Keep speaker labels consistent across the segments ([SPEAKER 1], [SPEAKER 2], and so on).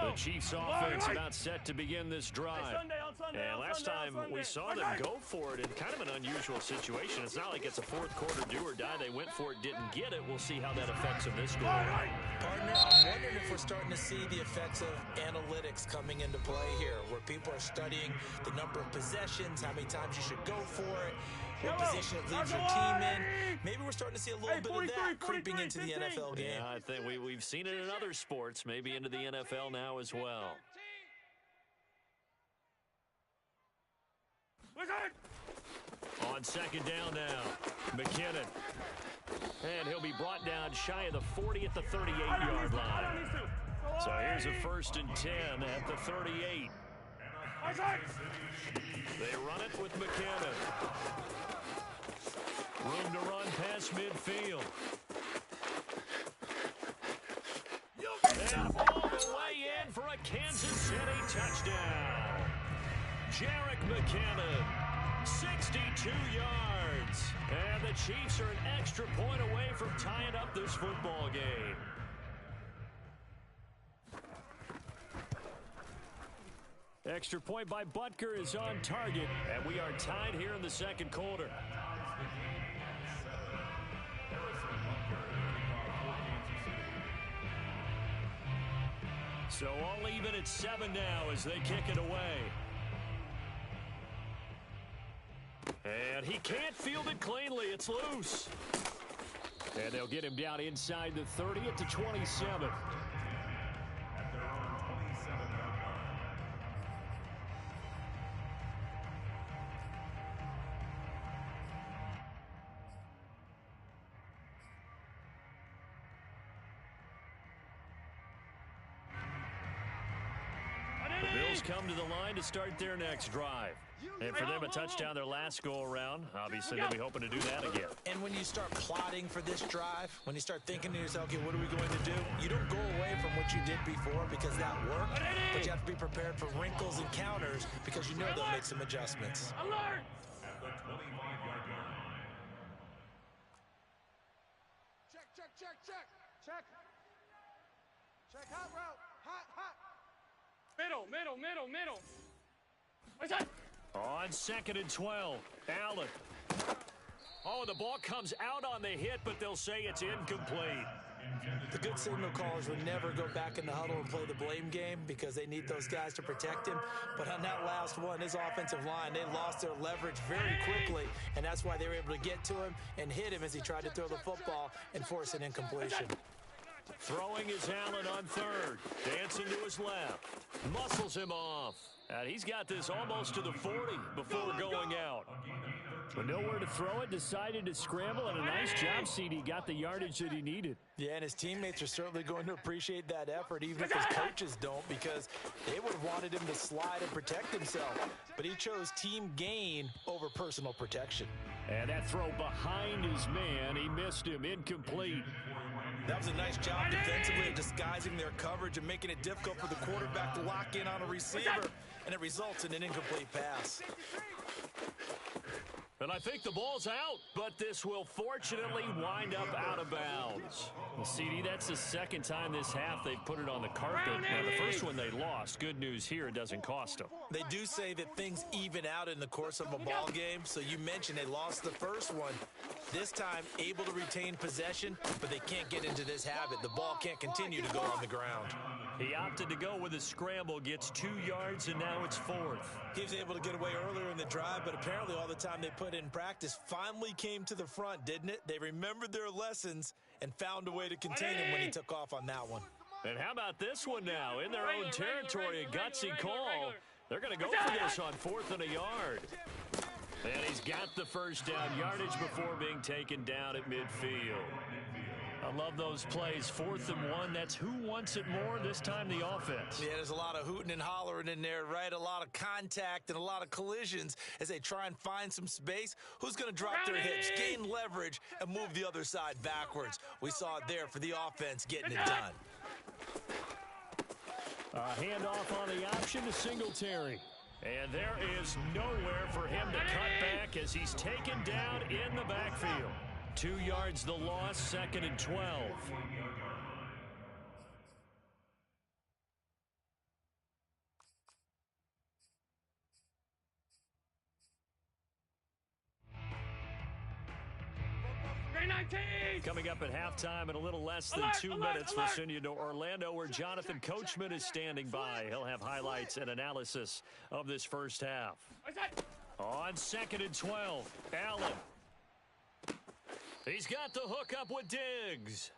[SPEAKER 1] The Chiefs offense about set to begin this drive. And last time we saw them go for it in kind of an unusual situation. It's not like it's a fourth quarter do or die. They went for it, didn't get it. We'll see how that affects them this goal.
[SPEAKER 2] Partner, I'm wondering if we're starting to see the effects of analytics coming into play here, where people are studying the number of possessions, how many times you should go for it, what position it leaves your team in. Maybe we're starting to see a little bit of that creeping into the NFL game.
[SPEAKER 1] Yeah, I think we've seen it in other sports, maybe into the NFL now as well. On second down now, McKinnon. And he'll be brought down shy of the 40 at the 38-yard line. So here's a 1st and 10 at the 38. They run it with McKinnon. Room to run past midfield. And all the way in for a Kansas City touchdown. Jerick McKinnon, 62 yards. And the Chiefs are an extra point away from tying up this football game. Extra point by Butker is on target, and we are tied here in the second quarter. So all even at 7 now as they kick it away. And he can't field it cleanly. It's loose. And they'll get him down inside the 30 at the 27. The Bills come to the line to start their next drive. And for them, a touchdown their last go-around. Obviously, they'll be hoping to do that again.
[SPEAKER 2] And when you start plotting for this drive, when you start thinking to yourself, okay, what are we going to do? You don't go away from what you did before because that worked, but you have to be prepared for wrinkles and counters because you know they'll make some adjustments.
[SPEAKER 3] Alert! Check. Check hot route. Hot. Middle. What's that?
[SPEAKER 1] On 2nd and 12, Allen. Oh, the ball comes out on the hit, but they'll say it's incomplete.
[SPEAKER 2] The good signal callers would never go back in the huddle and play the blame game because they need those guys to protect him. But on that last one, his offensive line, they lost their leverage very quickly, and that's why they were able to get to him and hit him as he tried to throw the football and force an incompletion.
[SPEAKER 1] Throwing is Allen on 3rd. Dancing to his left. Muscles him off. And he's got this almost to the 40 before going out. But nowhere to throw it, decided to scramble, and a nice job, CD. Got the yardage that he needed.
[SPEAKER 2] Yeah, and his teammates are certainly going to appreciate that effort, even if his coaches don't, because they would have wanted him to slide and protect himself. But he chose team gain over personal protection.
[SPEAKER 1] And that throw behind his man, he missed him, incomplete.
[SPEAKER 2] That was a nice job defensively of disguising their coverage and making it difficult for the quarterback to lock in on a receiver, and it results in an incomplete pass.
[SPEAKER 1] And I think the ball's out, but this will fortunately wind up out of bounds. Well, CD, that's the second time this half they've put it on the carpet. Now, the first one they lost. Good news here, it doesn't cost them.
[SPEAKER 2] They do say that things even out in the course of a ball game, so you mentioned they lost the first one. This time, able to retain possession, but they can't get into this habit. The ball can't continue to go on the ground.
[SPEAKER 1] He opted to go with a scramble, gets 2 yards, and now it's 4th.
[SPEAKER 2] He was able to get away earlier in the drive, but apparently all the time they put in practice finally came to the front, didn't it? They remembered their lessons and found a way to contain him when he took off on that one.
[SPEAKER 1] And how about this one now? In their own territory, a gutsy call. They're going to go for this on 4th and a yard. And he's got the first down yardage before being taken down at midfield. I love those plays. 4th and 1. That's who wants it more, this time the offense.
[SPEAKER 2] Yeah, there's a lot of hooting and hollering in there, right? A lot of contact and a lot of collisions as they try and find some space. Who's going to drop their hips, gain leverage, and move the other side backwards? We saw it there for the offense getting it done.
[SPEAKER 1] Handoff on the option to Singletary. And there is nowhere for him to cut back as he's taken down in the backfield. 2 yards the loss, 2nd and 12. Coming up at halftime in a little less than 2 minutes, we'll send you to Orlando where Jonathan Coachman is standing by. He'll have highlights and analysis of this first half. On 2nd and 12, Allen. He's got the hook up with Diggs.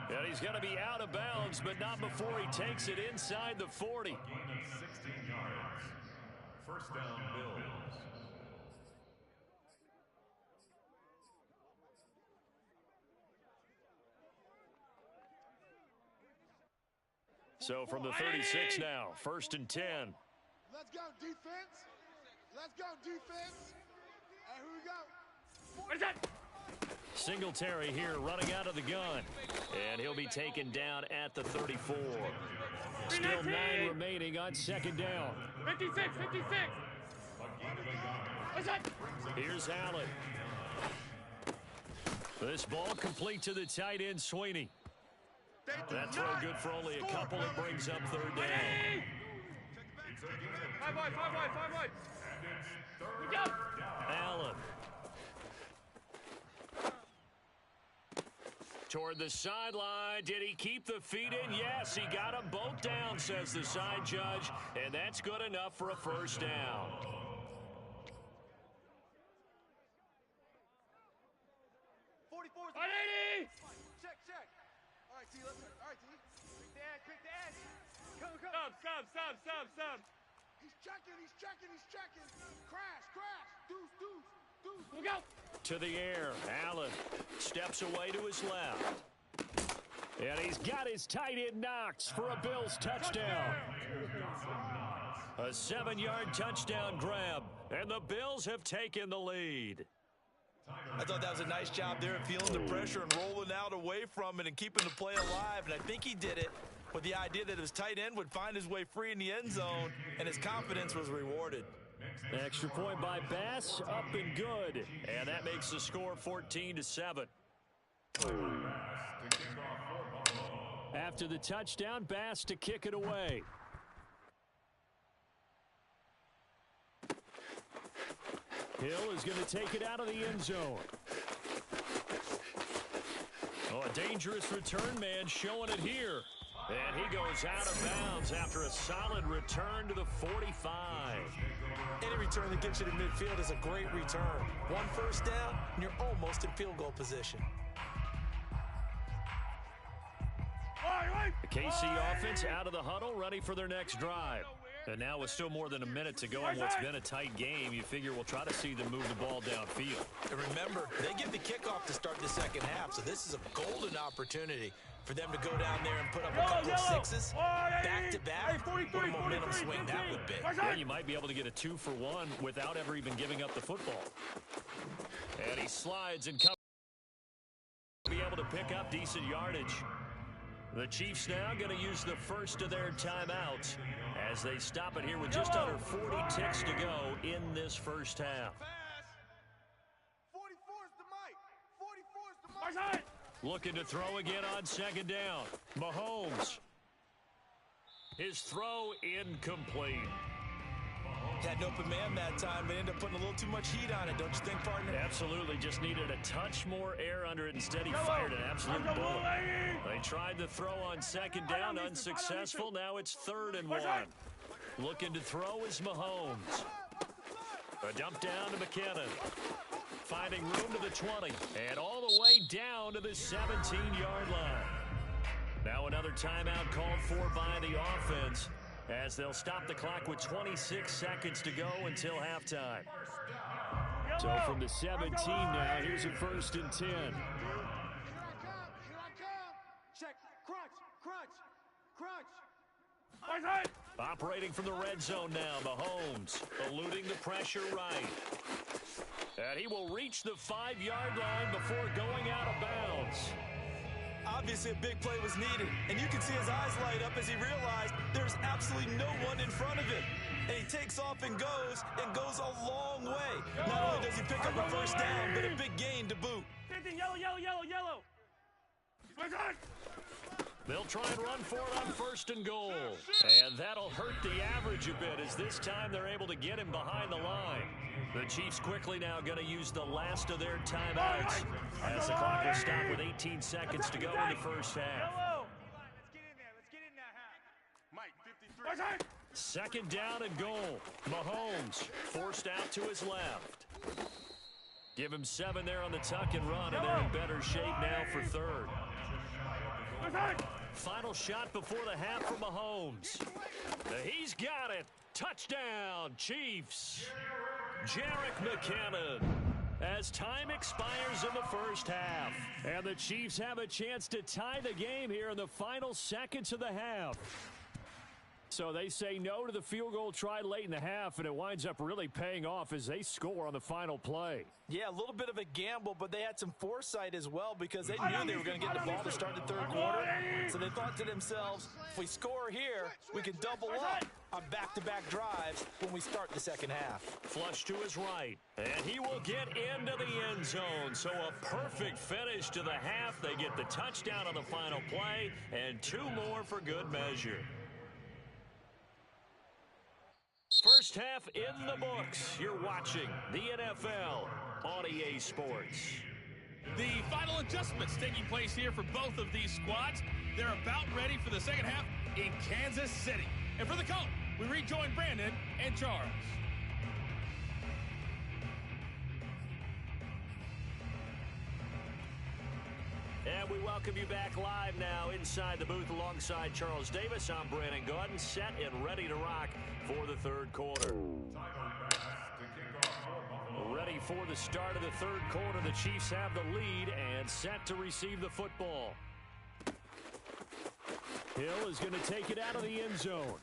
[SPEAKER 1] And he's going to be out of bounds, but not before he takes it inside the 40.
[SPEAKER 4] Gain of 16 yards. First down, Bills.
[SPEAKER 1] So from the 36 now, 1st and 10.
[SPEAKER 3] Let's go, defense. Let's go, defense. Hey, here we go.
[SPEAKER 5] What is that?
[SPEAKER 1] Singletary here running out of the gun. And he'll be taken down at the 34. Still 9 remaining on 2nd down.
[SPEAKER 5] 56, 56. What's that?
[SPEAKER 1] Here's Allen. This ball complete to the tight end, Sweeney. That throw good for only a couple. It brings up 3rd down.
[SPEAKER 5] 5 wide, 5 wide, 5 wide. We go.
[SPEAKER 1] Allen. Toward the sideline. Did he keep the feet in? Yes, he got them both down, says the side judge. And that's good enough for a first down.
[SPEAKER 3] 44.
[SPEAKER 5] 180.
[SPEAKER 3] Check, check. All right, T, let's go. All right, T. Quick the edge. Come.
[SPEAKER 5] Stop.
[SPEAKER 3] He's checking. Crash. Deuce.
[SPEAKER 5] We go.
[SPEAKER 1] To the air. Allen steps away to his left. And he's got his tight end Knox for a Bills touchdown. A 7-yard touchdown grab. And the Bills have taken the lead.
[SPEAKER 2] I thought that was a nice job there of feeling the pressure and rolling out away from it and keeping the play alive. And I think he did it with the idea that his tight end would find his way free in the end zone, and his confidence was rewarded.
[SPEAKER 1] Extra point by Bass, up and good. And that makes the score 14-7. After the touchdown, Bass to kick it away. Hill is going to take it out of the end zone. Oh, a dangerous return man showing it here. And he goes out of bounds after a solid return to the 45.
[SPEAKER 2] Any return that gets you to midfield is a great return. 1 first down, and you're almost in field goal position.
[SPEAKER 1] The KC offense out of the huddle, ready for their next drive. And now with still more than a minute to go in what's been a tight game, you figure we'll try to see them move the ball downfield.
[SPEAKER 2] And remember, they get the kickoff to start the second half, so this is a golden opportunity for them to go down there and put up a couple of sixes back-to-back. What a momentum swing that would be.
[SPEAKER 1] Yeah, you might be able to get a 2-for-1 without ever even giving up the football. And he slides and comes. Be able to pick up decent yardage. The Chiefs now going to use the first of their timeouts as they stop it here with just under 40 ticks to go in this first half.
[SPEAKER 3] 44's the mic. 44's the mic.
[SPEAKER 1] Looking to throw again on 2nd down. Mahomes. His throw incomplete.
[SPEAKER 2] Had an open man that time, but ended up putting a little too much heat on it, don't you think, partner?
[SPEAKER 1] Absolutely, just needed a touch more air under it. Instead, he fired an absolute bullet. They tried to throw on 2nd down, unsuccessful. Now it's 3rd and 1. Looking to throw is Mahomes. A dump down to McKinnon. Finding room to the 20. And all the way down to the 17-yard line. Now another timeout called for by the offense, as they'll stop the clock with 26 seconds to go until halftime. So from the 17 now, here's a 1st and 10.
[SPEAKER 3] Here I come. Check. Crunch.
[SPEAKER 1] Operating from the red zone now, Mahomes eluding the pressure right. And he will reach the 5-yard line before going out of bounds.
[SPEAKER 2] Obviously, a big play was needed, and you can see his eyes light up as he realized there's absolutely no one in front of him. And he takes off and goes a long way. Not only does he pick up a first down, but a big gain to boot.
[SPEAKER 5] Yellow.
[SPEAKER 1] They'll try and run for it on 1st and goal. And that'll hurt the average a bit as this time they're able to get him behind the line. The Chiefs quickly now going to use the last of their timeouts as the clock will stop with 18 seconds to go in the first half. Second down and goal. Mahomes forced out to his left. Give him 7 there on the tuck and run, and they're in better shape now for 3rd. Final shot before the half for Mahomes. He's got it. Touchdown, Chiefs. Jerick McKinnon. As time expires in the first half. And the Chiefs have a chance to tie the game here in the final seconds of the half. So they say no to the field goal try late in the half, and it winds up really paying off as they score on the final play.
[SPEAKER 2] Yeah, a little bit of a gamble, but they had some foresight as well because they knew they were going to get the ball to start the 3rd quarter. So they thought to themselves, if we score here, we can double up on back-to-back drives when we start the second half.
[SPEAKER 1] Flush to his right, and he will get into the end zone. So a perfect finish to the half. They get the touchdown on the final play, and 2 more for good measure. First half in the books. You're watching the NFL on EA Sports.
[SPEAKER 6] The final adjustments taking place here for both of these squads. They're about ready for the second half in Kansas City. And for the call, we rejoin Brandon and Charles.
[SPEAKER 1] And we welcome you back live now inside the booth alongside Charles Davis. I'm Brandon Gaudin, set and ready to rock for the 3rd quarter. Ready for the start of the 3rd quarter. The Chiefs have the lead and set to receive the football. Hill is going to take it out of the end zone.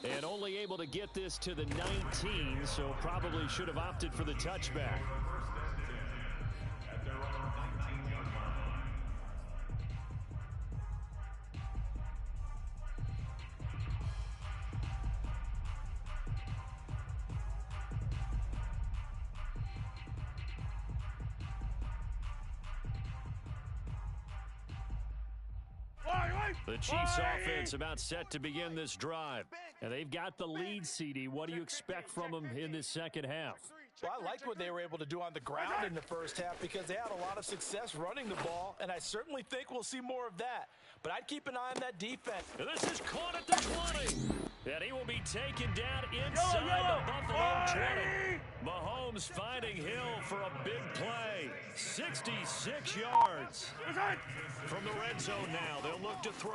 [SPEAKER 1] And only able to get this to the 19, so probably should have opted for the touchback. The Chiefs offense about set to begin this drive. And they've got the lead, CD. What do you expect from them in this second half?
[SPEAKER 2] Well, I liked what they were able to do on the ground in the first half because they had a lot of success running the ball, and I certainly think we'll see more of that. But I'd keep an eye on that defense.
[SPEAKER 1] And this is caught at the 20. And he will be taken down inside the Buffalo 20. Mahomes finding Hill for a big play. 66 yards. From the red zone now, they'll look to throw.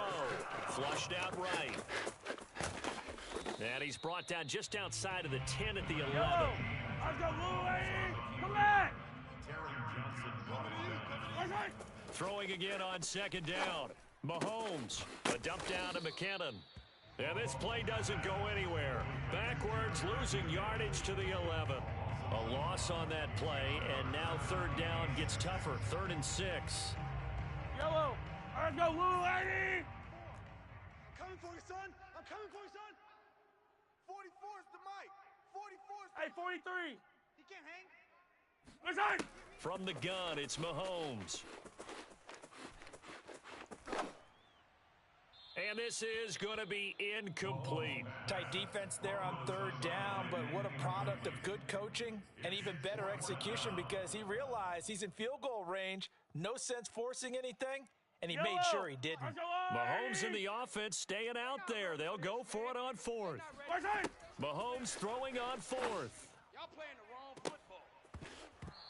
[SPEAKER 1] Flushed out right. And he's brought down just outside of the 10 at the 11.
[SPEAKER 5] Let's go, Louie! Come back!
[SPEAKER 1] Throwing again on 2nd down. Mahomes, a dump down to McKinnon. And this play doesn't go anywhere. Backwards, losing yardage to the 11. A loss on that play, and now 3rd down gets tougher. 3rd and 6.
[SPEAKER 5] Yellow! Let's go, Louie!
[SPEAKER 3] Coming for you, son. I'm coming for you, son. 44 is the mic. 44 is the
[SPEAKER 5] Hey, 43!
[SPEAKER 3] He can't hang.
[SPEAKER 5] Let's go!
[SPEAKER 1] From the gun, it's Mahomes. And this is going to be incomplete.
[SPEAKER 2] Tight defense there on 3rd down, but what a product of good coaching and even better execution because he realized he's in field goal range. No sense forcing anything, and he made sure he didn't.
[SPEAKER 1] Mahomes and the offense staying out there. They'll go for it on 4th. Mahomes throwing on 4th.
[SPEAKER 3] Y'all playing the wrong football.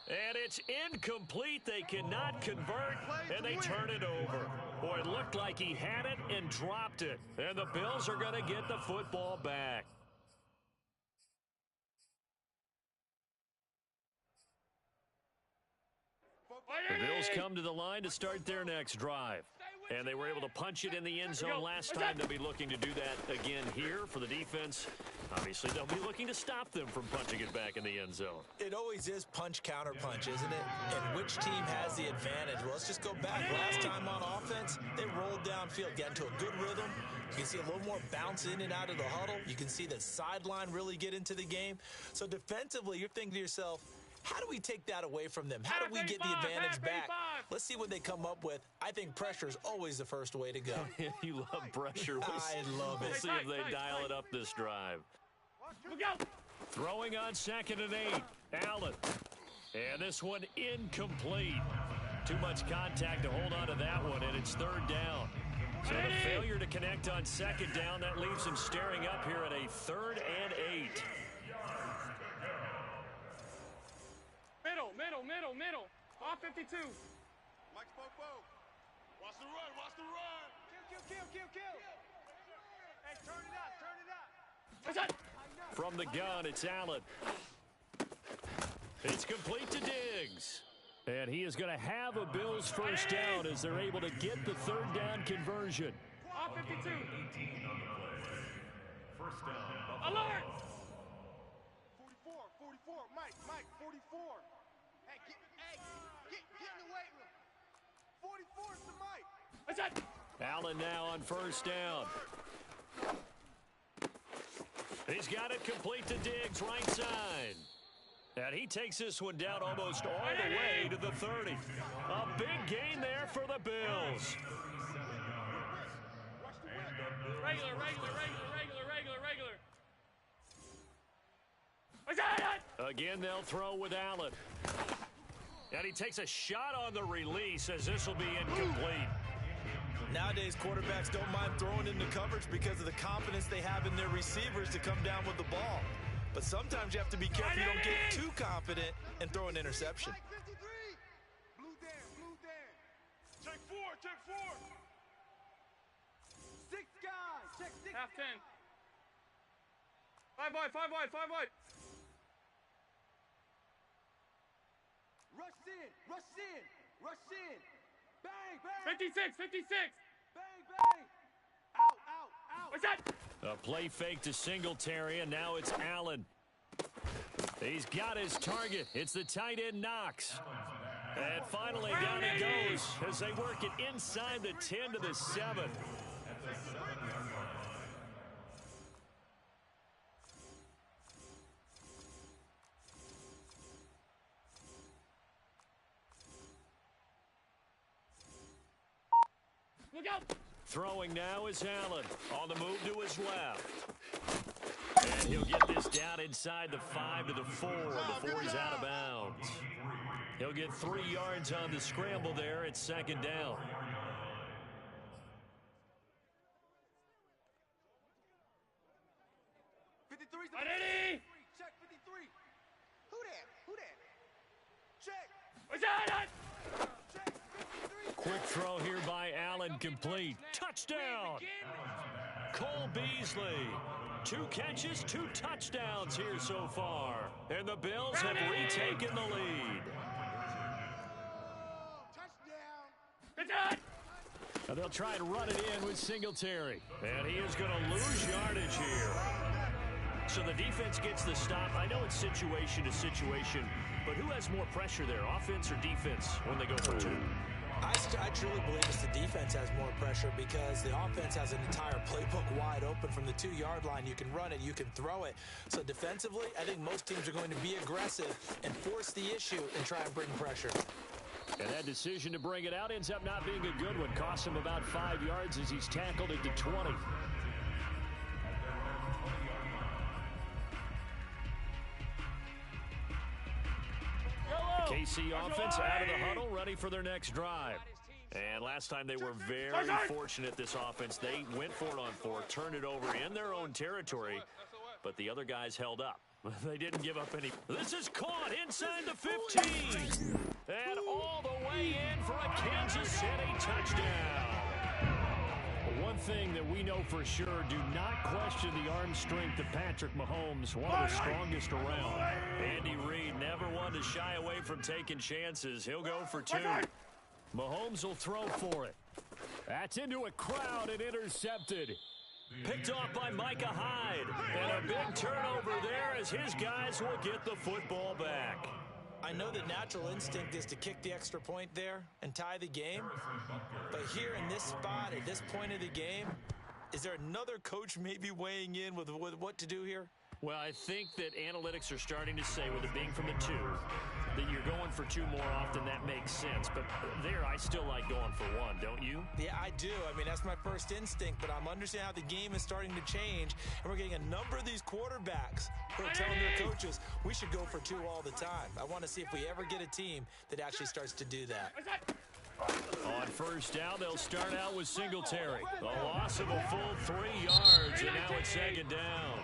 [SPEAKER 1] And it's incomplete. They cannot convert, and they turn it over. Boy, it looked like he had it and dropped it. And the Bills are going to get the football back. The Bills come to the line to start their next drive. And they were able to punch it in the end zone last time. They'll be looking to do that again here for the defense. Obviously, they'll be looking to stop them from punching it back in the end zone.
[SPEAKER 2] It always is punch-counter-punch, isn't it? And which team has the advantage? Well, let's just go back. Last time on offense, they rolled downfield, got into a good rhythm. You can see a little more bounce in and out of the huddle. You can see the sideline really get into the game. So defensively, you're thinking to yourself, How do we take that away from them? How do we get the advantage back? Let's see what they come up with. I think pressure is always the first way to go.
[SPEAKER 1] You love pressure.
[SPEAKER 2] I love it.
[SPEAKER 1] We'll see if they dial it up this drive. Throwing on 2nd and 8. Allen. And this one incomplete. Too much contact to hold on to that one, and it's 3rd down. So the failure to connect on 2nd down, that leaves him staring up here at a 3rd and 8.
[SPEAKER 6] Middle. Off 52.
[SPEAKER 3] Mike Popo. Watch the run. Kill. Hey, turn it up.
[SPEAKER 1] From the gun, it's Allen. It's complete to Diggs. And he is going to have a Bills first down as they're able to get the 3rd down conversion.
[SPEAKER 6] Off 52.
[SPEAKER 4] 18 on the play. First down.
[SPEAKER 6] Alert!
[SPEAKER 3] 44. Mike, 44. Hey, get in the weight room. 44 is the Mike.
[SPEAKER 1] Allen now on first down. He's got it complete to Diggs, right side. And he takes this one down almost all the way to the 30. A big gain there for the Bills.
[SPEAKER 6] Regular.
[SPEAKER 1] Again, they'll throw with Allen. And he takes a shot on the release as this will be incomplete.
[SPEAKER 2] Nowadays, quarterbacks don't mind throwing into coverage because of the confidence they have in their receivers to come down with the ball. But sometimes you have to be careful you don't get too confident and throw an interception.
[SPEAKER 3] Mike 53. Blue down. Check 4. 6 guys. Check 6.
[SPEAKER 6] Half 10. 5 wide.
[SPEAKER 3] Rush in. Bang.
[SPEAKER 6] 56.
[SPEAKER 3] Bang. Out.
[SPEAKER 6] What's that?
[SPEAKER 1] A play fake to Singletary, and now it's Allen. He's got his target. It's the tight end Knox. And finally down he goes as they work it inside the 10 to the 7.
[SPEAKER 6] Look out!
[SPEAKER 1] Throwing now is Allen. On the move to his left. And he'll get this down inside the 5 to the 4 before he's out of bounds. He'll get 3 yards on the scramble there at 2nd down.
[SPEAKER 3] Check 53. Who that? Check.
[SPEAKER 6] What's that?
[SPEAKER 3] Check 53.
[SPEAKER 1] Quick throw here by Allen, complete. Touchdown! Cole Beasley. 2 catches, 2 touchdowns here so far. And the Bills have retaken the lead.
[SPEAKER 3] Touchdown.
[SPEAKER 1] Now they'll try and run it in with Singletary. And he is going to lose yardage here. So the defense gets the stop. I know it's situation to situation, but who has more pressure there, offense or defense, when they go for 2?
[SPEAKER 2] I truly believe it's the defense has more pressure because the offense has an entire playbook wide open from the 2-yard line. You can run it, you can throw it. So defensively, I think most teams are going to be aggressive and force the issue and try and bring pressure.
[SPEAKER 1] And that decision to bring it out ends up not being a good one. Costs him about 5 yards as he's tackled at the 20. KC offense out of the huddle, ready for their next drive. And last time they were very fortunate, this offense. They went for it on 4, turned it over in their own territory, but the other guys held up. They didn't give up any. This is caught inside the 15. And all the way in for a Kansas City touchdown. One thing that we know for sure, do not question the arm strength of Patrick Mahomes, one of the strongest around. Andy Reid never one to shy away from taking chances. He'll go for 2. Mahomes will throw for it. That's into a crowd and intercepted. Picked off by Micah Hyde. And a big turnover there as his guys will get the football back.
[SPEAKER 2] I know the natural instinct is to kick the extra point there and tie the game. But here in this spot, at this point of the game, is there another coach maybe weighing in with what to do here?
[SPEAKER 1] Well, I think that analytics are starting to say, with it being from the 2, that you're going for 2 more often. That makes sense. But there, I still like going for 1, don't you?
[SPEAKER 2] Yeah, I do. I mean, that's my first instinct, but I'm understanding how the game is starting to change, and we're getting a number of these quarterbacks who are telling their coaches, we should go for 2 all the time. I want to see if we ever get a team that actually starts to do that.
[SPEAKER 1] On first down, they'll start out with Singletary. A loss of a full 3 yards, and now it's second down.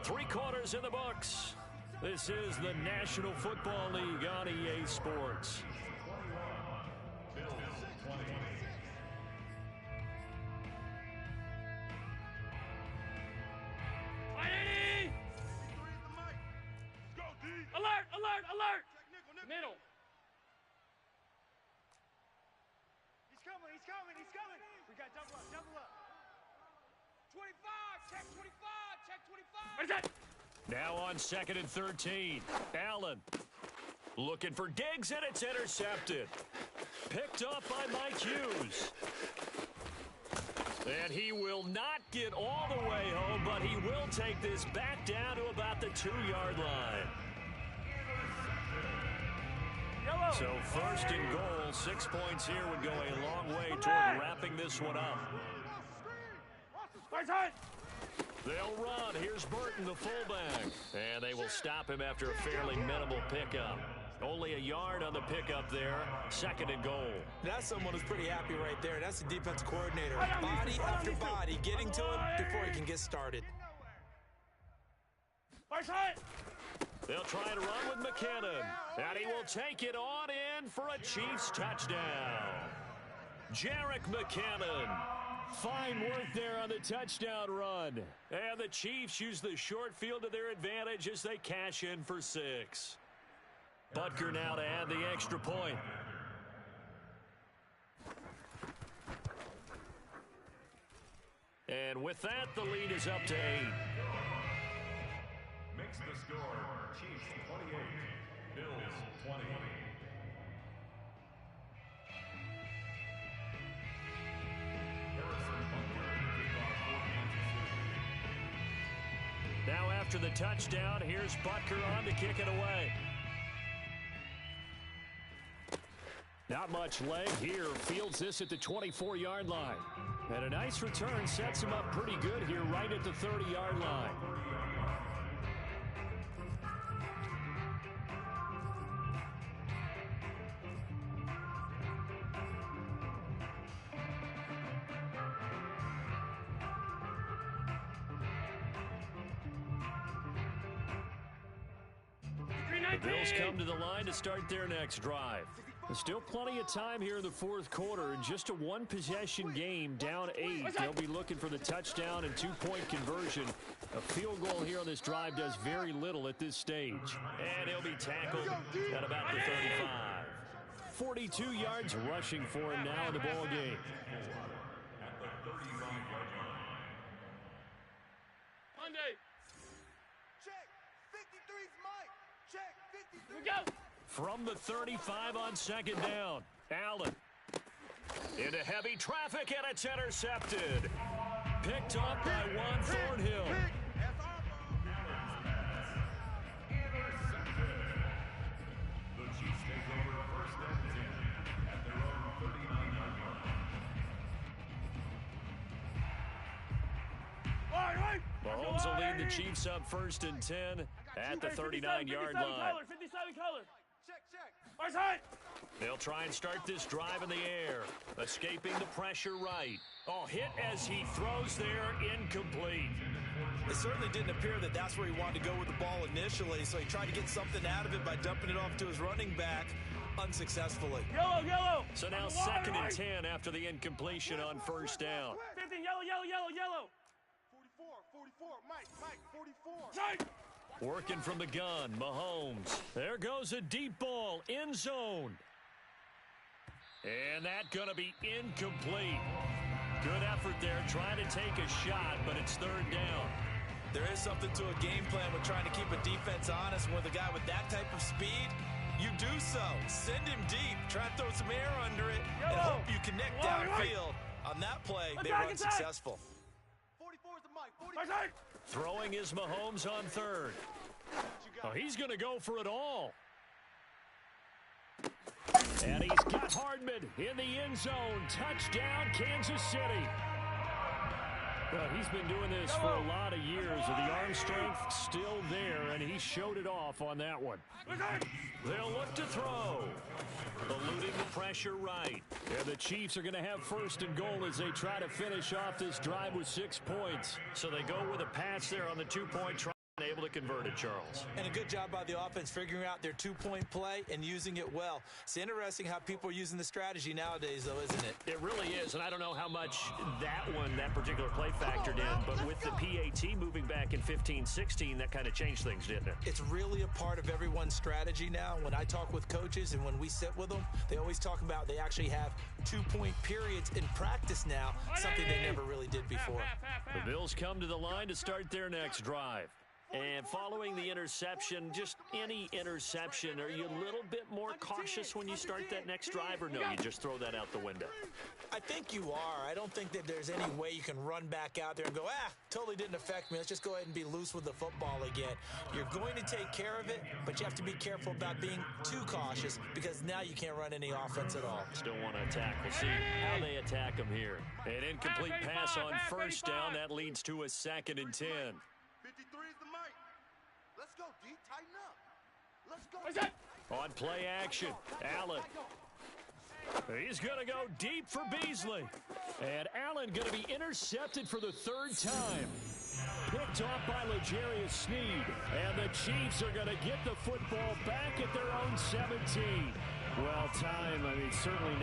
[SPEAKER 1] 3 quarters in the books. This is the National Football League on EA Sports.
[SPEAKER 6] Alert, alert, alert! Middle.
[SPEAKER 3] He's coming. We got double up. 25, check 25.
[SPEAKER 6] What is that?
[SPEAKER 1] Now on 2nd and 13. Allen looking for Diggs, and it's intercepted. Picked up by Mike Hughes. And he will not get all the way home, but he will take this back down to about the 2-yard line. So first and goal, 6 points here would go a long way toward wrapping this one up. They'll run. Here's Burton, the fullback. And they will stop him after a fairly minimal pickup. Only a yard on the pickup there. 2nd and goal.
[SPEAKER 2] That's someone who's pretty happy right there. That's the defense coordinator. Body after body, getting to him before he can get started.
[SPEAKER 1] They'll try to run with McKinnon. And he will take it on in for a Chiefs touchdown. Jerick McKinnon. Fine work there on the touchdown run. And the Chiefs use the short field to their advantage as they cash in for 6. Butker now to add the extra point. And with that, the lead is up to 8.
[SPEAKER 4] Makes the score Chiefs 28, Bills 20.
[SPEAKER 1] Now after the touchdown, here's Butker on to kick it away. Not much leg here. Fields this at the 24-yard line. And a nice return sets him up pretty good here right at the 30-yard line. The Bills come to the line to start their next drive. There's still plenty of time here in the 4th quarter. Just a 1-possession game, down 8. They'll be looking for the touchdown and 2-point conversion. A field goal here on this drive does very little at this stage. And he'll be tackled at about the 35. 42 yards rushing for him now in the ball game.
[SPEAKER 6] Monday.
[SPEAKER 3] Check. 53's Mike. Check. 53.
[SPEAKER 6] We go.
[SPEAKER 1] From the 35 on 2nd down, Allen into heavy traffic, and it's intercepted. Picked up by Juan Thornhill.
[SPEAKER 4] The Chiefs take over 1st and 10 at their own 39-yard line.
[SPEAKER 1] Mahomes will lead the Chiefs up 1st and 10 at the 39-yard line.
[SPEAKER 6] 57 color.
[SPEAKER 3] Check.
[SPEAKER 1] They'll try and start this drive in the air, escaping the pressure right. Oh, hit as he throws there, incomplete.
[SPEAKER 2] It certainly didn't appear that that's where he wanted to go with the ball initially, so he tried to get something out of it by dumping it off to his running back unsuccessfully.
[SPEAKER 6] Yellow.
[SPEAKER 1] So now 2nd and 10 after the incompletion on 1st down.
[SPEAKER 6] 15, yellow.
[SPEAKER 3] 44, Mike, 44.
[SPEAKER 6] Sight.
[SPEAKER 1] Working from the gun, Mahomes. There goes a deep ball, end zone. And that's going to be incomplete. Good effort there, trying to take a shot, but it's 3rd down.
[SPEAKER 2] There is something to a game plan with trying to keep a defense honest. With a guy with that type of speed, you do so. Send him deep, try to throw some air under it, and hope you connect downfield. On that play, they were unsuccessful.
[SPEAKER 3] 44's the Mike. 44.
[SPEAKER 1] Throwing is Mahomes on third. Oh, he's going to go for it all. And he's got Hardman in the end zone. Touchdown, Kansas City. Well, he's been doing this for a lot of years. The arm strength still there, and he showed it off on that one. They'll look to throw. Eluding the pressure right. And the Chiefs are going to have first and goal as they try to finish off this drive with 6 points. So they go with a pass there on the 2-point try. Able to convert it, Charles.
[SPEAKER 2] And a good job by the offense figuring out their 2-point play and using it well. It's interesting how people are using the strategy nowadays, though, isn't it?
[SPEAKER 1] It really is, and I don't know how much that particular play factored in, but with the PAT moving back in 15-16, that kind of changed things, didn't it?
[SPEAKER 2] It's really a part of everyone's strategy now. When I talk with coaches and when we sit with them, they always talk about they actually have 2-point periods in practice now, something they never really did before.
[SPEAKER 1] The Bills come to the line to start their next drive. And following the interception, just any interception, are you a little bit more cautious when you start that next drive, or no, you just throw that out the window?
[SPEAKER 2] I think you are. I don't think that there's any way you can run back out there and go, totally didn't affect me. Let's just go ahead and be loose with the football again. You're going to take care of it, but you have to be careful about being too cautious because now you can't run any offense at all.
[SPEAKER 1] Still want to attack. We'll see how they attack them here. An incomplete pass on first down. That leads to a 2nd and 10.
[SPEAKER 3] 53 is the mic. Let's go, D. Tighten up. Let's go.
[SPEAKER 1] On play action, Allen. He's going to go deep for Beasley. And Allen going to be intercepted for the 3rd time. Picked off by L'Jarius Sneed. And the Chiefs are going to get the football back at their own 17. Well, certainly